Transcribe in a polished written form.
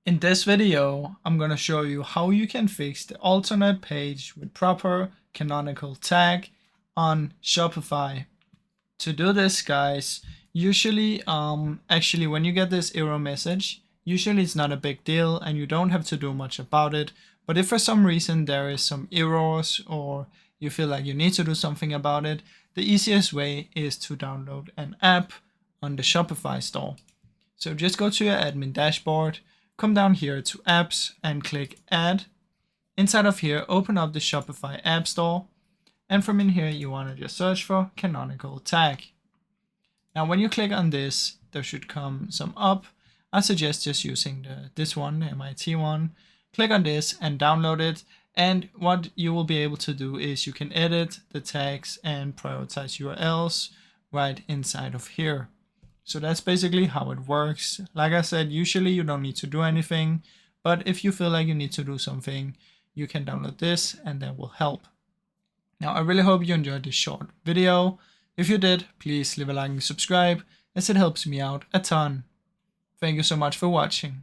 In this video, I'm going to show you how you can fix the alternate page with proper canonical tag on Shopify. To do this, guys, usually actually when you get this error message, usually it's not a big deal and you don't have to do much about it. But if for some reason there is some errors or you feel like you need to do something about it, the easiest way is to download an app on the Shopify store. So just go to your admin dashboard, come down here to apps and click add. Inside of here, open up the Shopify app store. And from in here, you want to just search for canonical tag. Now, when you click on this, there should come some up. I suggest just using this one, the MIT one. Click on this and download it. And what you will be able to do is you can edit the tags and prioritize URLs right inside of here. So that's basically how it works. Like I said, usually you don't need to do anything, but if you feel like you need to do something, you can download this and that will help. Now, I really hope you enjoyed this short video. If you did, please leave a like and subscribe as it helps me out a ton. Thank you so much for watching.